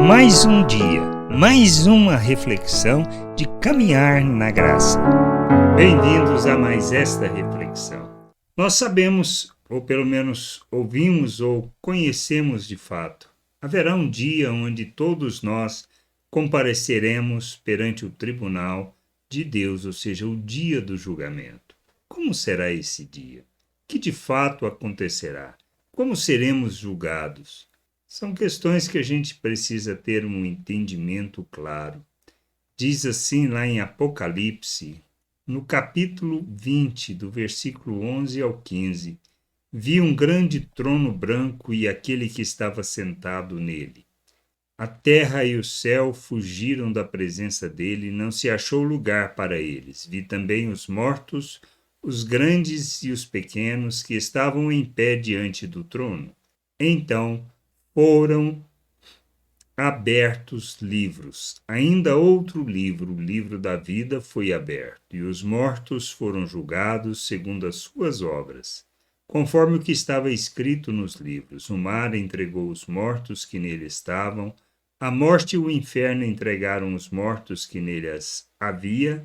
Mais um dia, mais uma reflexão de caminhar na graça. Bem-vindos a mais esta reflexão. Nós sabemos, ou pelo menos ouvimos ou conhecemos de fato, haverá um dia onde todos nós compareceremos perante o tribunal de Deus, ou seja, o dia do julgamento. Como será esse dia? Que de fato acontecerá? Como seremos julgados? São questões que a gente precisa ter um entendimento claro. Diz assim lá em Apocalipse, no capítulo 20, do versículo 11 ao 15, vi um grande trono branco e aquele que estava sentado nele. A terra e o céu fugiram da presença dele, não se achou lugar para eles. Vi também os mortos, os grandes e os pequenos, que estavam em pé diante do trono. Então foram abertos livros. Ainda outro livro, o livro da vida, foi aberto, e os mortos foram julgados segundo as suas obras, conforme o que estava escrito nos livros. O mar entregou os mortos que nele estavam, a morte e o inferno entregaram os mortos que neles havia,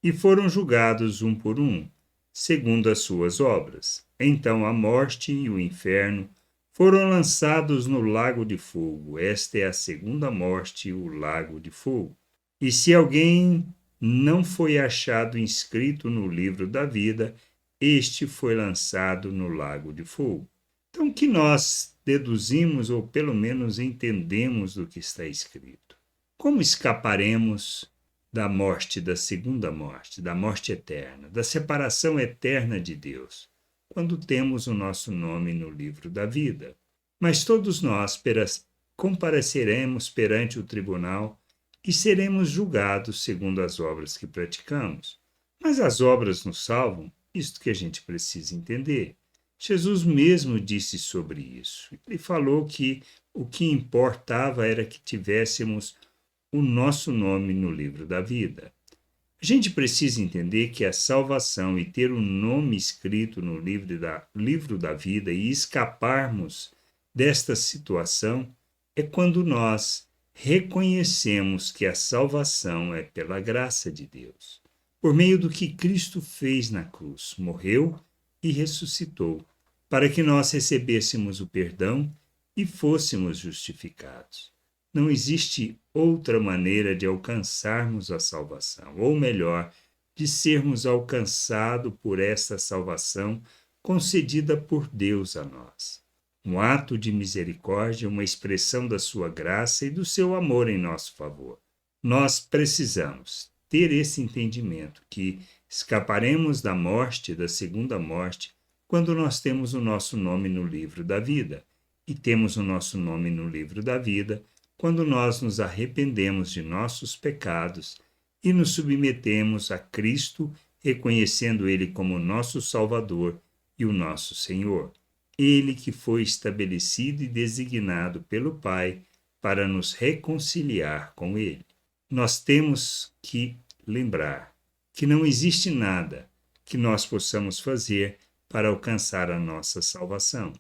e foram julgados um por um, segundo as suas obras. Então a morte e o inferno foram lançados no lago de fogo. Esta é a segunda morte, o lago de fogo. E se alguém não foi achado inscrito no livro da vida, este foi lançado no lago de fogo. Então, o que nós deduzimos, ou pelo menos entendemos do que está escrito? Como escaparemos da morte, da segunda morte, da morte eterna, da separação eterna de Deus, quando temos o nosso nome no livro da vida? Mas todos nós compareceremos perante o tribunal e seremos julgados segundo as obras que praticamos. Mas as obras nos salvam? Isto que a gente precisa entender. Jesus mesmo disse sobre isso. Ele falou que o que importava era que tivéssemos o nosso nome no livro da vida. A gente precisa entender que a salvação e ter o nome escrito no livro da vida e escaparmos desta situação é quando nós reconhecemos que a salvação é pela graça de Deus, por meio do que Cristo fez na cruz, morreu e ressuscitou, para que nós recebêssemos o perdão e fôssemos justificados. Não existe outra maneira de alcançarmos a salvação, ou melhor, de sermos alcançados por esta salvação concedida por Deus a nós. Um ato de misericórdia, uma expressão da sua graça e do seu amor em nosso favor. Nós precisamos ter esse entendimento que escaparemos da morte, da segunda morte, quando nós temos o nosso nome no livro da vida. E temos o nosso nome no livro da vida quando nós nos arrependemos de nossos pecados e nos submetemos a Cristo, reconhecendo Ele como nosso Salvador e o nosso Senhor. Ele que foi estabelecido e designado pelo Pai para nos reconciliar com Ele. Nós temos que lembrar que não existe nada que nós possamos fazer para alcançar a nossa salvação.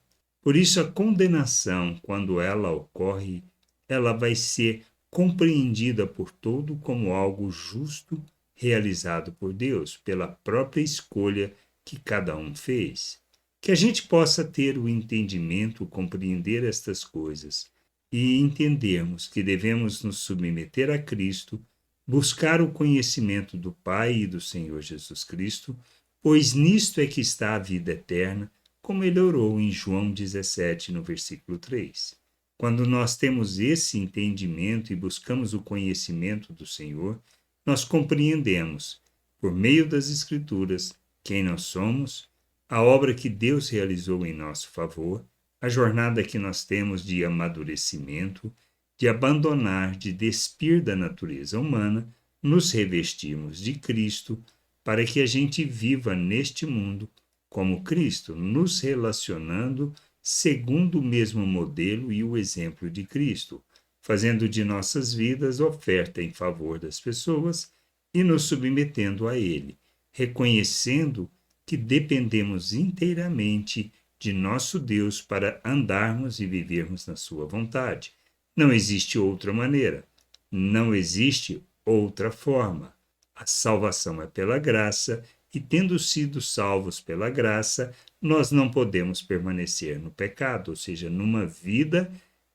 Por isso, a condenação, quando ela ocorre, ela vai ser compreendida por todo como algo justo realizado por Deus, pela própria escolha que cada um fez. Que a gente possa ter o entendimento, compreender estas coisas e entendermos que devemos nos submeter a Cristo, buscar o conhecimento do Pai e do Senhor Jesus Cristo, pois nisto é que está a vida eterna, como ele orou em João 17, no versículo 3. Quando nós temos esse entendimento e buscamos o conhecimento do Senhor, nós compreendemos, por meio das Escrituras, quem nós somos, a obra que Deus realizou em nosso favor, a jornada que nós temos de amadurecimento, de abandonar, de despir da natureza humana, nos revestirmos de Cristo, para que a gente viva neste mundo como Cristo, nos relacionando segundo o mesmo modelo e o exemplo de Cristo, fazendo de nossas vidas oferta em favor das pessoas e nos submetendo a Ele, reconhecendo que dependemos inteiramente de nosso Deus para andarmos e vivermos na sua vontade, Não existe outra maneira. Não existe outra forma. A salvação é pela graça, e tendo sido salvos pela graça, nós não podemos permanecer no pecado, ou seja, numa vida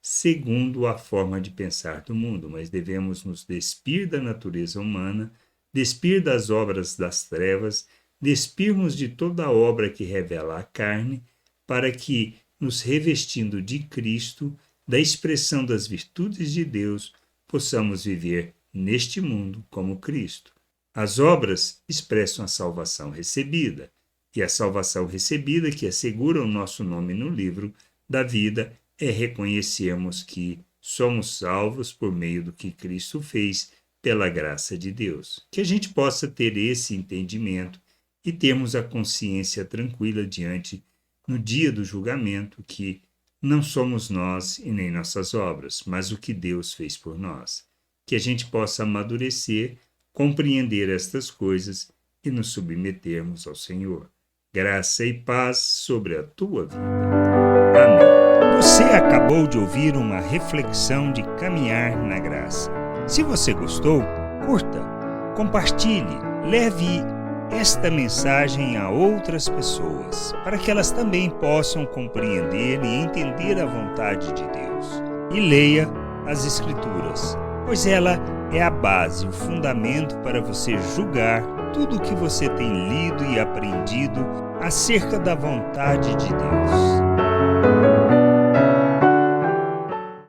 segundo a forma de pensar do mundo, mas devemos nos despir da natureza humana, despir das obras das trevas, despirmos de toda a obra que revela a carne, para que, nos revestindo de Cristo, da expressão das virtudes de Deus, possamos viver neste mundo como Cristo. As obras expressam a salvação recebida, e a salvação recebida, que assegura o nosso nome no livro da vida, é reconhecermos que somos salvos por meio do que Cristo fez pela graça de Deus. Que a gente possa ter esse entendimento e termos a consciência tranquila diante, no dia do julgamento, que não somos nós e nem nossas obras, mas o que Deus fez por nós. Que a gente possa amadurecer, compreender estas coisas e nos submetermos ao Senhor. Graça e paz sobre a tua vida. Amém. Você acabou de ouvir uma reflexão de caminhar na graça. Se você gostou, curta, compartilhe, leve esta mensagem a outras pessoas, para que elas também possam compreender e entender a vontade de Deus. E leia as Escrituras, pois ela é a base, o fundamento para você julgar tudo o que você tem lido e aprendido acerca da vontade de Deus.